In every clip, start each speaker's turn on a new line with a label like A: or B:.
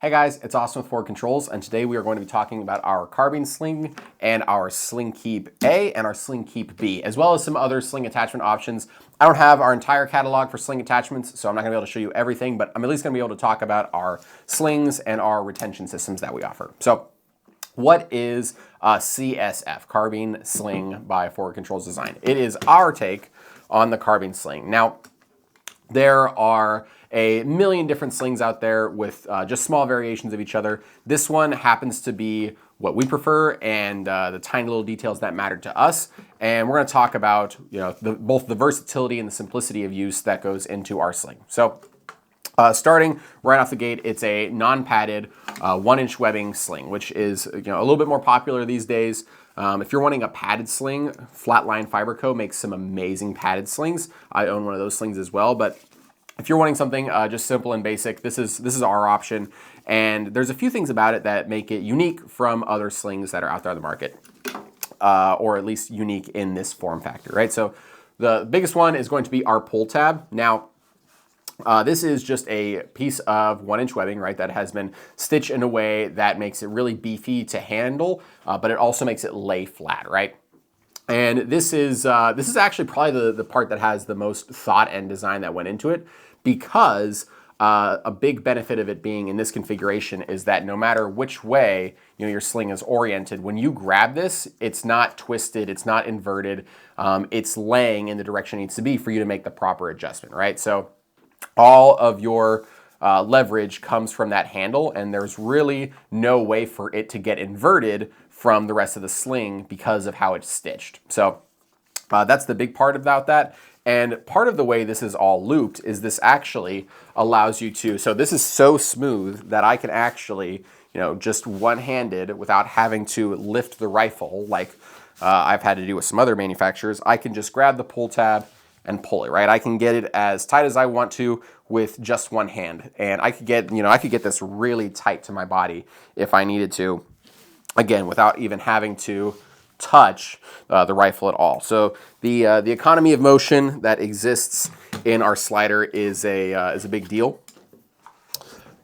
A: Hey guys, it's Austin with Forward Controls, and today we are going to be talking about our Carbine Sling and our Sling Keep A and our Sling Keep B, as well as some other sling attachment options. I don't have our entire catalog for sling attachments, so I'm not going to be able to show you everything, but I'm at least going to be able to talk about our slings and our retention systems that we offer. So what is CSF, Carbine Sling by Forward Controls Design? It is our take on the Carbine Sling. Now, there are a million different slings out there with just small variations of each other. This one happens to be what we prefer and the tiny little details that matter to us. And we're going to talk about both the versatility and the simplicity of use that goes into our sling. So starting right off the gate, it's a non-padded 1-inch webbing sling, which is a little bit more popular these days. If you're wanting a padded sling, Flatline Fiber Co. makes some amazing padded slings. I own one of those slings as well, but if you're wanting something just simple and basic, this is our option. And there's a few things about it that make it unique from other slings that are out there on the market, or at least unique in this form factor, right? So the biggest one is going to be our pull tab. Now, this is just a piece of 1-inch webbing, right, that has been stitched in a way that makes it really beefy to handle, but it also makes it lay flat, right? And this is actually probably the part that has the most thought and design that went into it, because a big benefit of it being in this configuration is that no matter which way your sling is oriented, when you grab this, it's not twisted, it's not inverted, it's laying in the direction it needs to be for you to make the proper adjustment, right? So all of your leverage comes from that handle, and there's really no way for it to get inverted from the rest of the sling because of how it's stitched. So that's the big part about that. And part of the way this is all looped is this actually allows you to, so this is so smooth that I can actually, just one-handed without having to lift the rifle like I've had to do with some other manufacturers. I can just grab the pull tab and pull it, right? I can get it as tight as I want to with just one hand. And I could get, I could get this really tight to my body if I needed to, again, without even having to touch the rifle at all. So the economy of motion that exists in our slider is a big deal.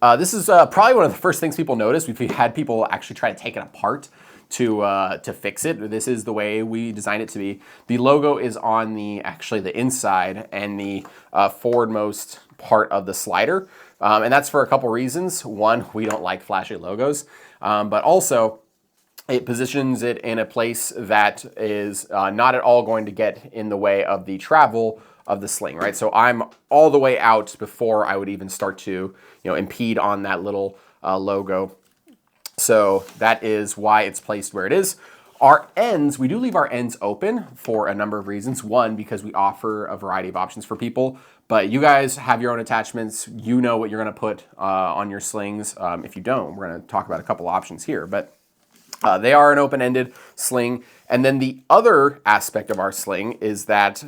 A: This is probably one of the first things people notice. We've had people actually try to take it apart to fix it. This is the way we designed it to be. The logo is on the inside and the forwardmost part of the slider. And that's for a couple reasons. One, we don't like flashy logos, but also it positions it in a place that is not at all going to get in the way of the travel of the sling, right? So I'm all the way out before I would even start to, impede on that little logo. So that is why it's placed where it is. Our ends, we do leave our ends open for a number of reasons. One, because we offer a variety of options for people, but you guys have your own attachments. You know what you're gonna put on your slings. If you don't, we're gonna talk about a couple options here, but they are an open-ended sling. And then the other aspect of our sling is that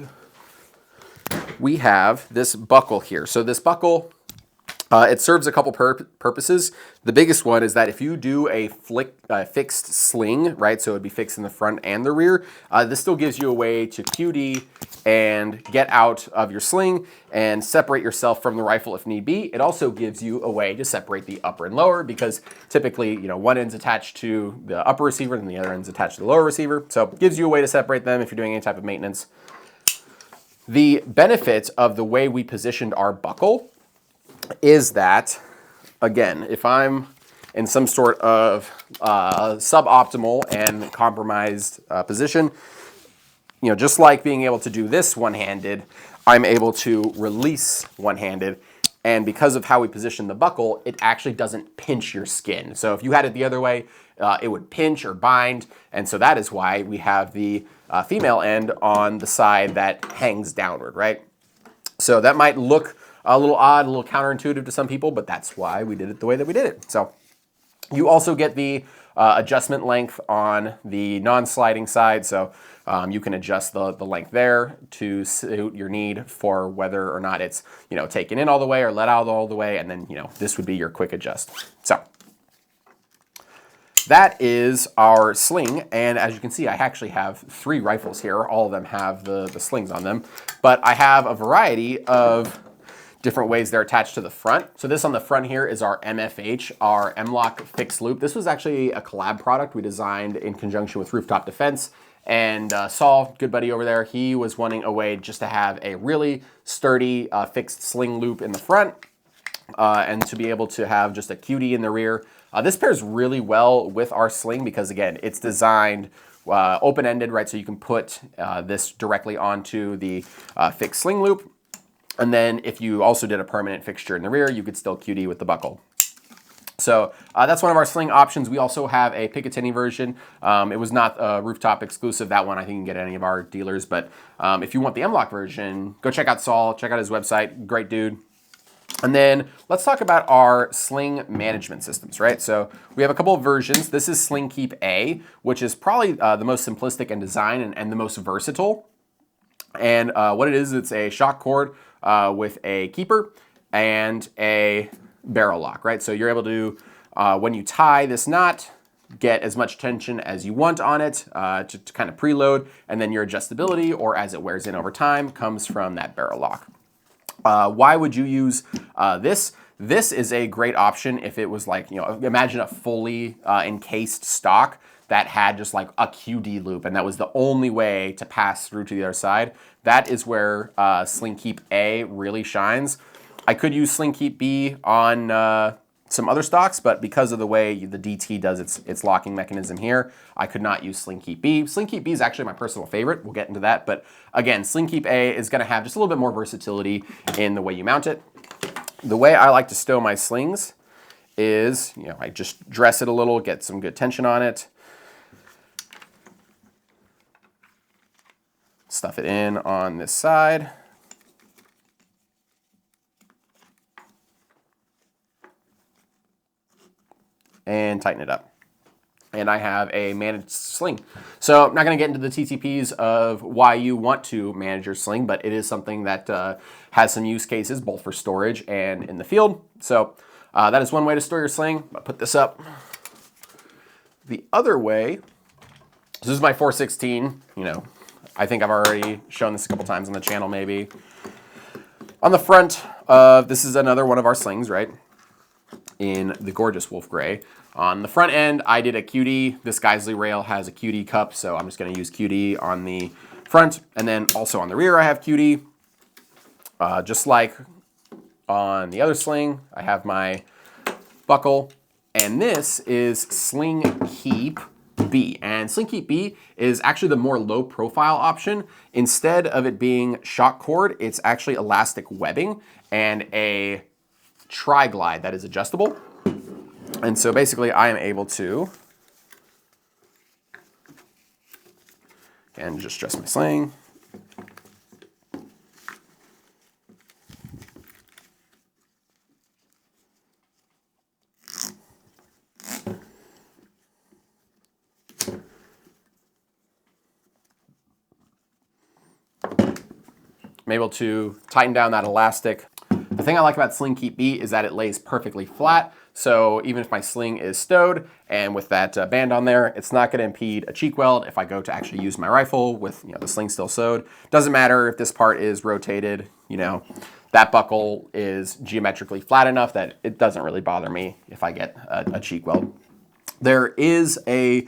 A: we have this buckle here. So this buckle, it serves a couple purposes. The biggest one is that if you do a fixed sling, right, so it would be fixed in the front and the rear, this still gives you a way to QD and get out of your sling and separate yourself from the rifle if need be. It also gives you a way to separate the upper and lower, because typically, one end's attached to the upper receiver and the other end's attached to the lower receiver. So it gives you a way to separate them if you're doing any type of maintenance. The benefit of the way we positioned our buckle is that, again, if I'm in some sort of suboptimal and compromised position, just like being able to do this one-handed, I'm able to release one-handed. And because of how we position the buckle, it actually doesn't pinch your skin. So if you had it the other way, it would pinch or bind. And so that is why we have the female end on the side that hangs downward, right? So that might look a little odd, a little counterintuitive to some people, but that's why we did it the way that we did it. So you also get the adjustment length on the non-sliding side. So you can adjust the length there to suit your need for whether or not it's, taken in all the way or let out all the way. And then, this would be your quick adjust. So that is our sling. And as you can see, I actually have 3 rifles here. All of them have the slings on them, but I have a variety of different ways they're attached to the front. So this on the front here is our MFH, our M-Lock fixed loop. This was actually a collab product we designed in conjunction with Rooftop Defense. And Saul, good buddy over there, he was wanting a way just to have a really sturdy fixed sling loop in the front and to be able to have just a QD in the rear. This pairs really well with our sling because, again, it's designed open-ended, right? So you can put this directly onto the fixed sling loop. And then if you also did a permanent fixture in the rear, you could still QD with the buckle. So that's one of our sling options. We also have a Picatinny version. It was not a Rooftop exclusive. That one I think you can get at any of our dealers. But if you want the M-Lock version, go check out Saul, check out his website. Great dude. And then let's talk about our sling management systems, right? So we have a couple of versions. This is Sling Keep A, which is probably the most simplistic in design and the most versatile. And what it is, it's a shock cord with a keeper and a barrel lock, right? So you're able to, when you tie this knot, get as much tension as you want on it to kind of preload, and then your adjustability, or as it wears in over time, comes from that barrel lock. Why would you use this? This is a great option if it was like, imagine a fully encased stock that had just like a QD loop, and that was the only way to pass through to the other side. That is where Sling Keep A really shines. I could use Sling Keep B on some other stocks, but because of the way the DT does its locking mechanism here, I could not use Sling Keep B. Sling Keep B is actually my personal favorite. We'll get into that. But again, Sling Keep A is going to have just a little bit more versatility in the way you mount it. The way I like to stow my slings is, I just dress it a little, get some good tension on it. Stuff it in on this side. And tighten it up. And I have a managed sling. So I'm not going to get into the TTPs of why you want to manage your sling, but it is something that has some use cases both for storage and in the field. So that is one way to store your sling. I'll put this up. The other way, this is my 416, I think I've already shown this a couple times on the channel maybe. On the front of, this is another one of our slings, right? In the gorgeous wolf gray. On the front end, I did a QD. This Geisley rail has a QD cup, so I'm just going to use QD on the front. And then also on the rear, I have QD. Just like on the other sling, I have my buckle. And this is Sling Keep B. And Sling Keep B is actually the more low profile option. Instead of it being shock cord, it's actually elastic webbing and a tri-glide that is adjustable. And so basically I am able to, again, just dress my sling. I'm able to tighten down that elastic. The thing I like about Sling Keep B is that it lays perfectly flat. So even if my sling is stowed and with that band on there, it's not going to impede a cheek weld if I go to actually use my rifle with the sling still sewed. Doesn't matter if this part is rotated, that buckle is geometrically flat enough that it doesn't really bother me if I get a cheek weld. There is a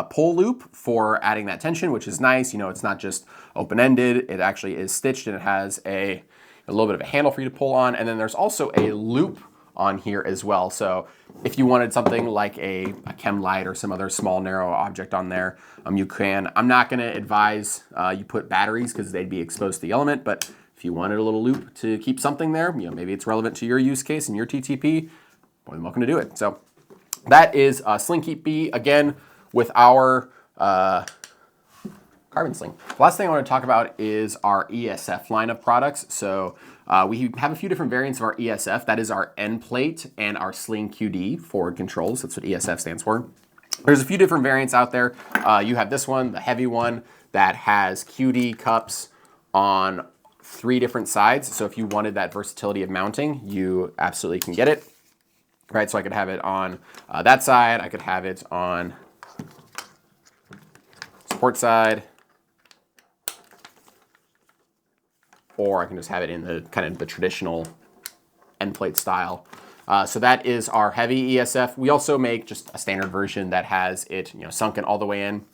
A: pull loop for adding that tension, which is nice. It's not just open-ended. It actually is stitched and it has a little bit of a handle for you to pull on. And then there's also a loop on here as well. So if you wanted something like a chem light or some other small narrow object on there, you can. I'm not going to advise you put batteries because they'd be exposed to the element, but if you wanted a little loop to keep something there, maybe it's relevant to your use case and your TTP, more than welcome to do it. So that is Sling Keep B, again, with our Carbine Sling. The last thing I want to talk about is our ESF line of products. So we have a few different variants of our ESF. That is our end plate and our Sling QD, forward controls. That's what ESF stands for. There's a few different variants out there. You have this one, the heavy one, that has QD cups on 3 different sides. So if you wanted that versatility of mounting, you absolutely can get it. Right, so I could have it on that side. I could have it on support side. Or I can just have it in the kind of the traditional end plate style. So that is our heavy ESF. We also make just a standard version that has it, sunken all the way in.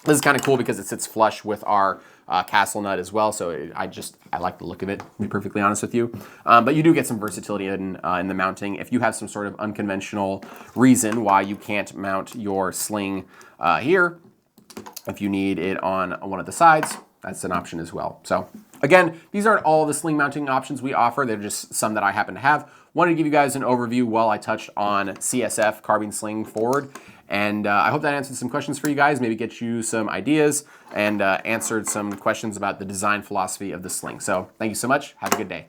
A: This is kind of cool because it sits flush with our castle nut as well. So I like the look of it, to be perfectly honest with you. But you do get some versatility in the mounting. If you have some sort of unconventional reason why you can't mount your sling here, if you need it on one of the sides, that's an option as well. So again, these aren't all the sling mounting options we offer. They're just some that I happen to have. Wanted to give you guys an overview while I touched on CSF, Carbine Sling forward. And I hope that answered some questions for you guys, maybe get you some ideas and answered some questions about the design philosophy of the sling. So thank you so much. Have a good day.